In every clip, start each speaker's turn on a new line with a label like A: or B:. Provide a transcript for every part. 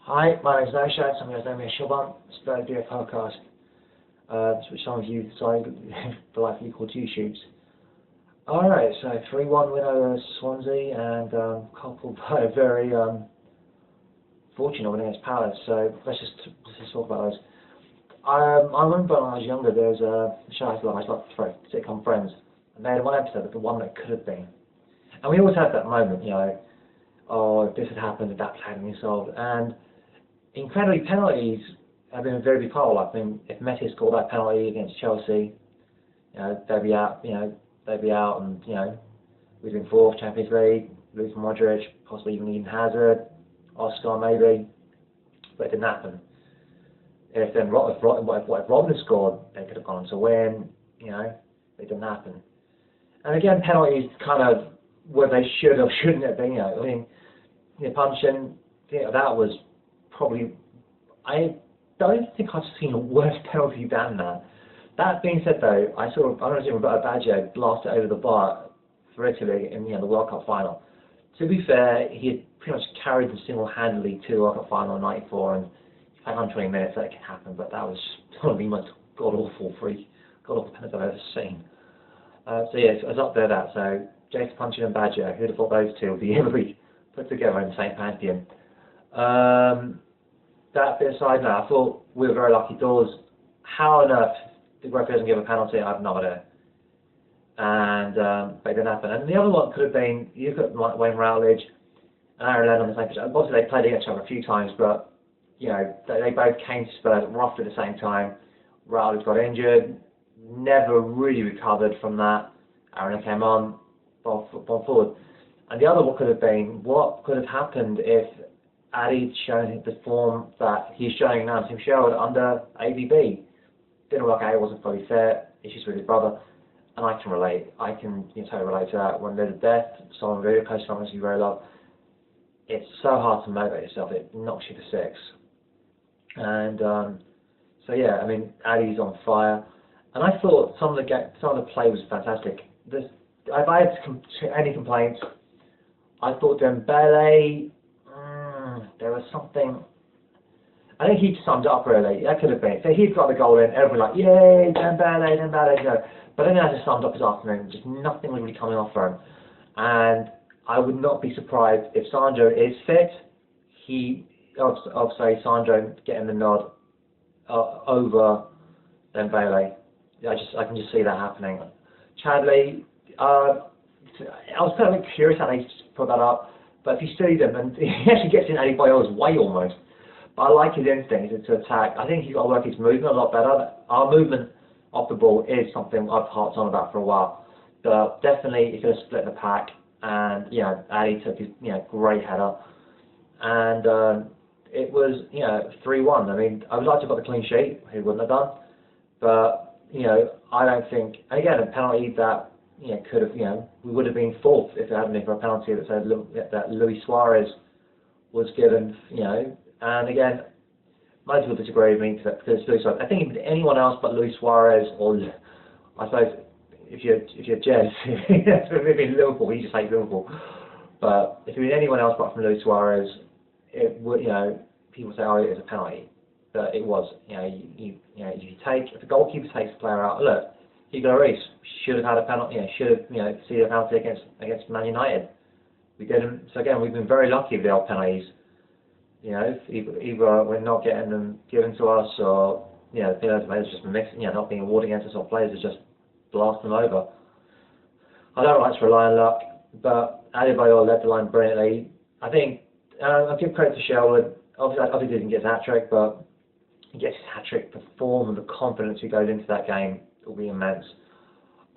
A: Hi, my name's No Show. Some guys know me as Shubham. Spurs do a podcast, which some of you decided politely called YouShubes. Alright, so 3-1 win over Swansea and coupled by a very fortunate win against Palace. So let's just talk about those. I remember when I was younger, there was a show I used to like sitcom Friends, and they had one episode of the one that could have been. And we always had that moment, oh, if this had happened, if that had been solved. And incredibly, penalties have been a very big part of life. I mean, if Messi scored that penalty against Chelsea, they'd be out. They'd be out, and we'd been fourth Champions League, losing Modric, possibly even Eden Hazard, Oscar maybe, but it didn't happen. If Robin had scored, they could have gone on to win. It didn't happen. And again, penalties kind of where they should or shouldn't have been. I mean, punching, that was probably, I don't think I've seen a worse penalty than that. That being said, though, I don't know if Roberto Baggio blasted over the bar for Italy in the World Cup final. To be fair, he had pretty much carried them single-handedly to the World Cup final in '94, and 120 minutes that can happen, but that was one of the most god-awful penalties I've ever seen. So yeah, it was up there that. So Jason Puncheon and Baggio, who'd have thought those two would be ever be put together in the same pantheon? That bit aside now, I thought we were very lucky doors. How on earth the referee doesn't give a penalty, I have no idea. And but it didn't happen. And the other one could have been, you could have Wayne Routledge and Aaron Lennon on the same pitch. Obviously they played against each other a few times, but they both came to Spurs roughly at the same time. Routledge got injured, never really recovered from that. Aaron came on forward. And the other one could have been, what could have happened if Addy'd shown the form that he's showing now, Tim Sherwood, under ABB. Didn't work out, it wasn't fully fair, issues with his brother. And I can relate. I can totally relate to that. When there's a death, someone very close to someone you very love, it's so hard to motivate yourself. It knocks you for six. And so yeah, I mean, Addy's on fire. And I thought some of the play was fantastic. If I had any complaints, I thought Dembele, there was something. I think he summed it up really. That could have been. So he'd got the goal in, everybody like, yay, Dembele. But then as it summed up his afternoon, just nothing was really coming off for him. And I would not be surprised if Sandro is fit. I'll say Sandro getting the nod over Dembele. I can just see that happening. Chadley, I was kind of curious how they put that up, but if you study them, and he actually gets in Eddie Boyle's way almost. But I like his instinct to attack. I think he's got to work his movement a lot better. Our movement off the ball is something I've harped on about for a while. But definitely, he could have split the pack, and Eddie took his great header, and it was 3-1. I mean, I would like to have got the clean sheet. Who wouldn't have done? But I don't think. And again, a penalty that could have we would have been fourth if it hadn't been for a penalty that said that Luis Suarez was given. And again, most people disagree with me because Luis Suarez. I think if anyone else but Luis Suarez, or I suppose if you're Jez, maybe Liverpool, he just hates Liverpool. But if it was anyone else but from Luis Suarez, it would people say, oh, it was a penalty. But it was, if the goalkeeper takes the player out, look, Hugo Lloris should have had a penalty, should have, seen a penalty against Man United. We didn't. So again, we've been very lucky with the old penalties. Either we're not getting them given to us, or players just mixing, not being awarded against us, or players are just blast them over. I don't like to rely on luck, but Adebayor led the line brilliantly. I think I'll give credit to Sherwood. Obviously didn't get his hat-trick, but he gets his hat-trick, the form and the confidence he goes into that game will be immense.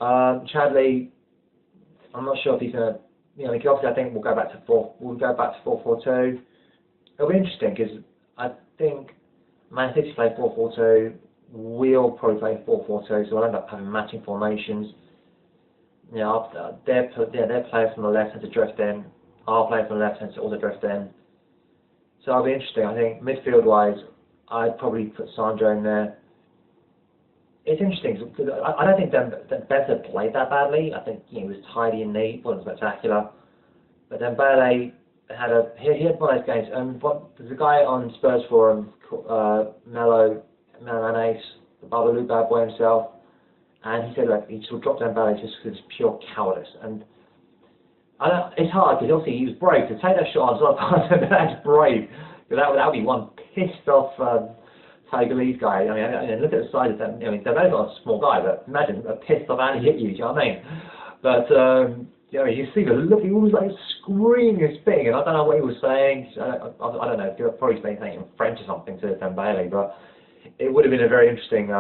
A: Chadley, I'm not sure if he's going to, obviously I think we'll go back to 4-4-2. It'll be interesting because I think Man City play 4-4-2, we'll probably play 4-4-2, so we'll end up having matching formations. Their players from the left hand to drift in, our players from the left hand to also drift in. So it'll be interesting. I think midfield-wise, I'd probably put Sandro in there. It's interesting because I don't think Benza played that badly. I think he was tidy and neat, wasn't spectacular. But Dembele, he had one of those games, and there's a guy on Spurs forum, Melanace, the Babalu bad boy himself, and he said like he sort of dropped down ballet just because it's pure cowardice. And it's hard because obviously he was brave to take that shot on Zlatan. That's brave. But that would be one pissed off Tiger Lee's guy. I mean, look at the size of that. I mean, they've only got a small guy, but imagine a pissed off Andy hit you. Do you know what I mean? But you see the look. He was like screaming and spitting, and I don't know what he was saying. I don't know. He was probably saying something in French or something to Dembele, but it would have been a very interesting,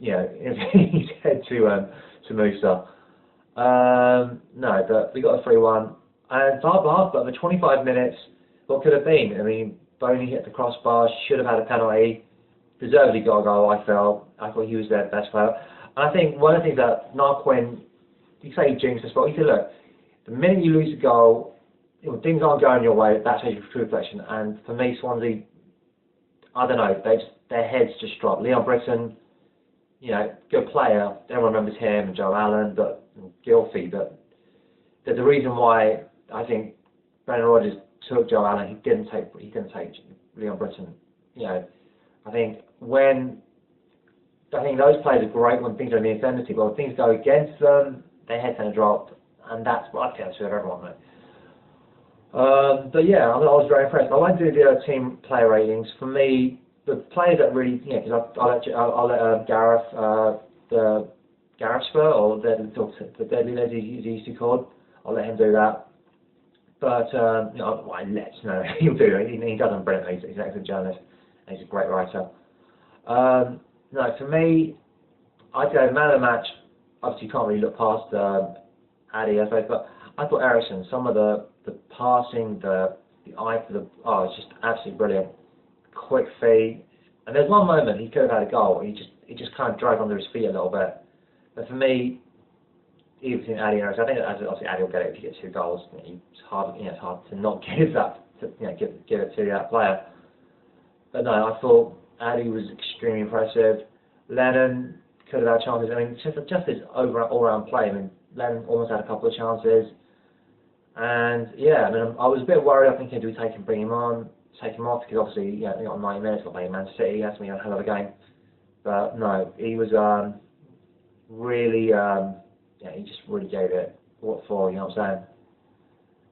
A: if he said to Musa. No, but we got a 3-1, and but for 25 minutes, what could have been? I mean, Boney hit the crossbar, should have had a penalty, deservedly got a goal. I thought he was their best player, and I think one of the things that Narquin, you say he jinxed the spot. He said, look, the minute you lose a goal, things aren't going your way. That's a true reflection. And for me, Swansea, I don't know, their heads just dropped. Leon Britton, good player. Everyone remembers him and Joe Allen, but Gylfi. But the reason why I think Brendan Rodgers took Joe Allen, he didn't take Leon Britton. I think those players are great when things are in the ascendancy, but when things go against them, their heads tend to drop, and that's what I think that's with everyone, mate. But yeah, I was very impressed. I went to the team player ratings. For me, the players that really, because I'll let Gareth, the Gareth Spur, or the Deadly Lady as he used to be called, I'll let him do that. But he'll do it. He does them brilliantly. He's an excellent journalist, and he's a great writer. No, for me, I'd go man of the match. Obviously, you can't really look past Addy, I suppose, but I thought Ericsson, some of the passing, the eye for it's just absolutely brilliant. Quick feet, and there's one moment he could have had a goal. He just kind of drove under his feet a little bit. But for me, even between Addy and Ericsson, I think obviously Addy will get it if you get 2 goals. It's hard to not give that, give it to that player. But no, I thought Addy was extremely impressive. Lennon could have had chances. I mean, just his all-round play. I mean, Lennon almost had a couple of chances. And yeah, I mean, I was a bit worried. I think, do we take him, bring him on, take him off? Because obviously, he got 90 minutes to play Man City. That's going to be a hell of a game. But no, he was really, he just really gave it what for. You know what I'm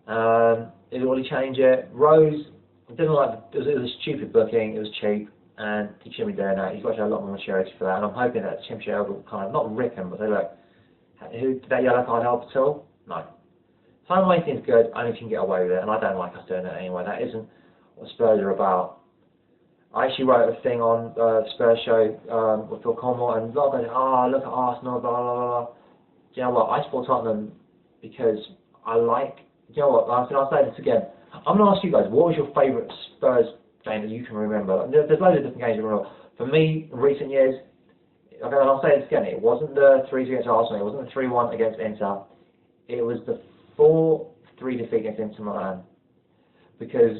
A: saying? Did it really change it? Rose, didn't like. It was a stupid booking. It was cheap. And he shouldn't be doing that. He's got to show a lot more maturity for that. And I'm hoping that Tim Sherwood will kind of, not rip him, but say, look, did that yellow card help at all? No. Time wasting is good, only if you can get away with it. And I don't like us doing it anyway. That isn't what Spurs are about. I actually wrote a thing on the Spurs show with Phil Cornwall, and a lot of guys look at Arsenal, blah, blah, blah. Do you know what? I support Tottenham because I like, do you know what? I'll say this again. I'm going to ask you guys, what was your favourite Spurs game that you can remember? There's loads of different games you remember. For me, in recent years, and I'll say this again, it wasn't the 3-2 against Arsenal, it wasn't the 3-1 against Inter, it was the 4-3 defeat against Inter Milan. Because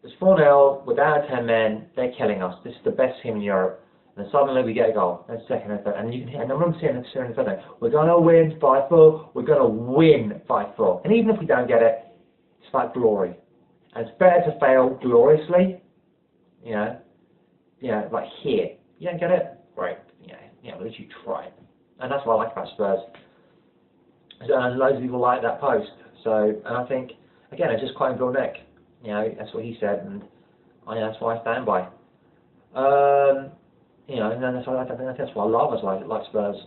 A: it's 4-0, we're down to 10 men, they're killing us, this is the best team in Europe, and then suddenly we get a goal, and second and third, and you can hear, and I remember seeing the third thing, we're going to win 5-4, we're going to win 5-4, and even if we don't get it, it's like glory. And it's better to fail gloriously, like here. You don't get it? Great. At least you try it. And that's what I like about Spurs. And loads of people like that post. So, and I think, again, it's just quoting Bill Nick. That's what he said, and that's what I stand by. And then that's what I love as like Spurs.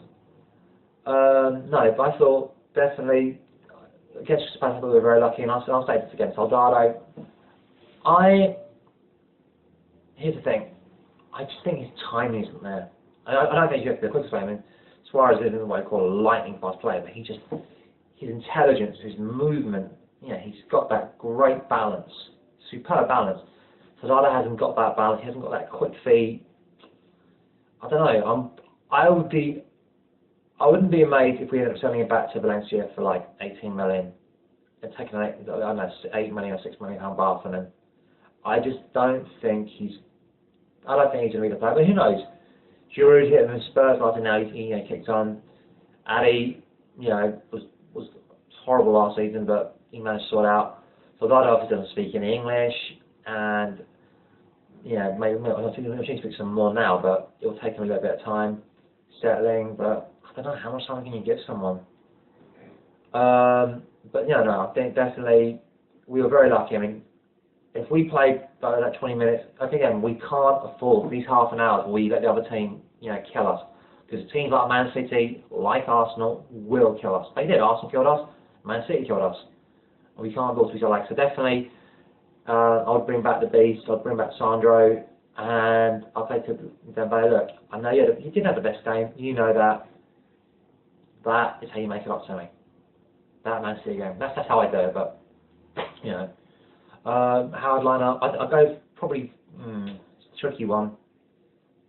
A: No, but I thought definitely against Spurs, I thought we were very lucky, and I'll say this against Soldado. Here's the thing. I just think his timing isn't there. I don't think you have to be a quick play. I mean, Suarez isn't what I call a lightning fast player, but his intelligence, his movement, he's got that great balance, superb balance. Soldado hasn't got that balance. He hasn't got that quick feet. I don't know. I wouldn't be amazed if we ended up selling him back to Valencia for like 18 million and taking an 8 million or 6 million pound bar from him. I just don't think he's going to be the player. But who knows? Giroud hit him in Spurs last now. He kicked on. Addy, was horrible last season, but he managed to sort out. So that obviously doesn't speak any English, and maybe I think I'm going to speak some more now, but it'll take him a little bit of time settling. But I don't know how much time can you give someone. But no, I think definitely we were very lucky. I mean, if we played that 20 minutes, again, we can't afford these half an hours where we let the other team, kill us. Because teams like Man City, like Arsenal, will kill us. They did. Arsenal killed us. Man City killed us. And we can't go to each other like. So definitely, I would bring back the Beast. I'd bring back Sandro, and I'd say to Dembele, look, I know you didn't have the best game. You know that. That is how you make it up to me. That Man City game. That's how I do it. But how I'd line up, I'd go probably tricky one.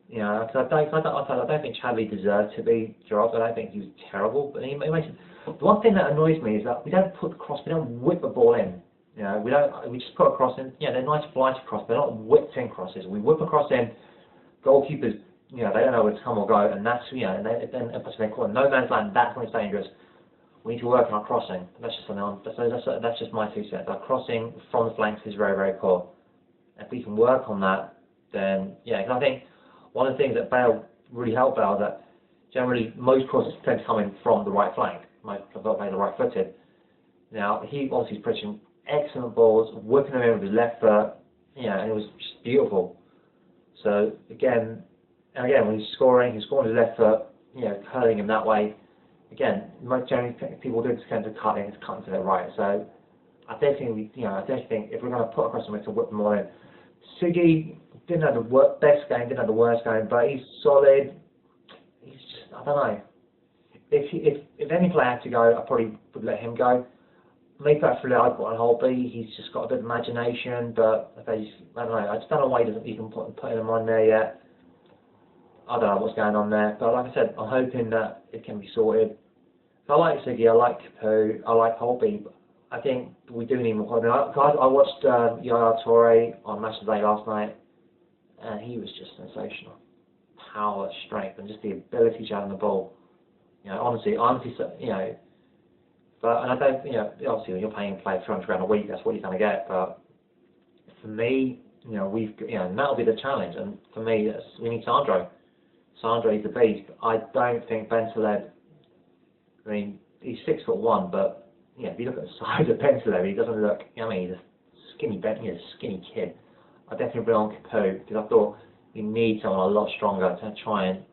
A: Because I don't think Chadley deserved to be dropped. I don't think he was terrible, but he makes it. The one thing that annoys me is that we don't put the cross, we don't whip the ball in. We just put a cross in. They're nice flights across, they're not whipped in crosses. We whip a cross in. Goalkeepers, they don't know where to come or go, and that's and then they call it no man's land. That's when it's dangerous. We need to work on our crossing. That's just something. That's just my 2 cents. Our crossing from the flanks is very, very poor. If we can work on that, then because I think one of the things that Bale really helped Bale that generally most crosses tend to come in from the right flank. Most of the right-footed. Now he obviously is pushing excellent balls, whipping them in with his left foot, and it was just beautiful. So again, when he's scoring his left foot, curling him that way. Again, most generally people do tend to cut to the right. So I definitely think if we're going to put across something to whip them all in. Siggy didn't have the best game, didn't have the worst game, but he's solid. He's just, I don't know. If any player had to go, I probably would let him go. Maybe for I'd put on Holby. He's just got a bit of imagination, but I don't know. I just don't know why he doesn't even put him on there yet. I don't know what's going on there, but like I said, I'm hoping that it can be sorted. So I like Siggy, I like Capu, I like Holby, but I think we do need more. I watched Yaya Toure on Match of the Day last night, and he was just sensational. Power, strength, and just the ability to have the ball. Honestly, but and I don't, obviously when you're paying a player £200 a week, that's what you're going to get. But for me, and that'll be the challenge. And for me, we need Sandro. Sandro is the beast. I don't think Bentaleb. I mean, he's 6'1", but if you look at the size of Bentaleb, he doesn't look. He's a skinny kid. I definitely bring on Capu because I thought you need someone a lot stronger to try and,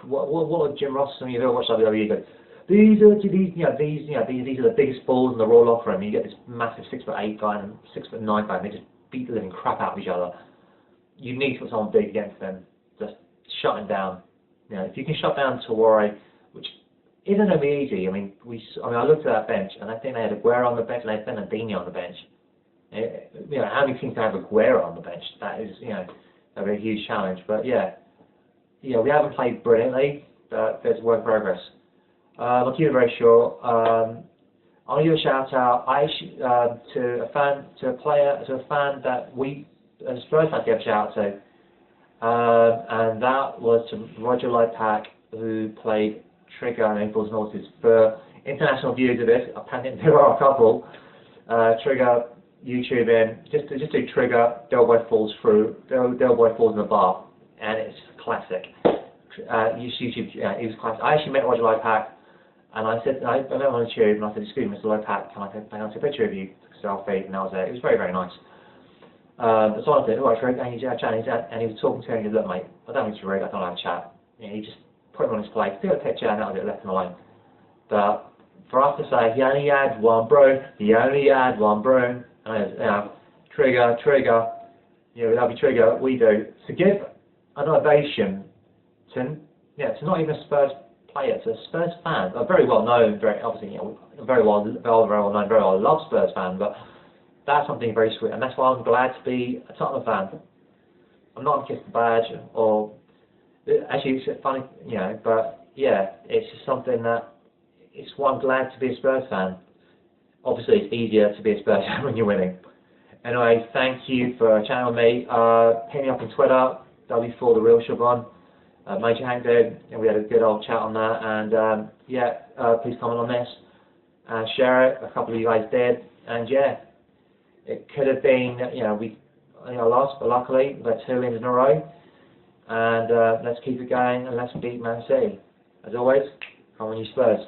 A: what Jim Ross and you ever watch WWE go. These are the biggest balls in the Royal Locker Room. You get this massive 6'8" guy and 6'9" guy, and they just beat the living crap out of each other. You need to put someone big against them. Just shut him down. If you can shut down Traore, which isn't going to be easy. I mean, I looked at that bench, and I think they had Aguero on the bench, and they had Bernardino on the bench. How many teams can have Aguero on the bench? That is, that'd be a huge challenge. But we haven't played brilliantly, but there's work in progress. I'll keep it very short. I'll give a shout out to a fan that we, as Spurs fans, give a shout out to, and that was to Roger Lopak, who played Trigger and Impulse Naughties. For international viewers of this, apparently there are a couple. Trigger, YouTube in, just do Trigger, Del Boy falls through, Del Boy falls in the bar, and it's classic. YouTube, it was classic. I actually met Roger Lopak, and I met him on the tube, and I said, excuse me, Mr. Lopak, can I take a picture of you, selfie, and that was it. It was very, very nice. So I said, alright, Trigger, and he was talking to him, and he said, look mate, I don't need to read, I don't have a chat. He just put him on his plate, took a picture, and that was it, left him alone. But for us to say, he only had one broom, and Trigger, we love you, Trigger, we do. To give an ovation to not even a Spurs player, to a Spurs fan, a very well known, very well loved Spurs fan, but that's something very sweet, and that's why I'm glad to be a Tottenham fan. I'm not going to kiss the badge, or actually it's funny, but it's just something that it's why I'm glad to be a Spurs fan. Obviously, it's easier to be a Spurs fan when you're winning. Anyway, thank you for chatting with me. Hit me up on Twitter, W4 the Real Siobhan. Major Hank did, and we had a good old chat on that. And please comment on this. and share it. A couple of you guys did, and yeah, it could have been, we lost, but luckily we got 2 wins in a row, and let's keep it going and let's beat Man City. As always, come on you Spurs.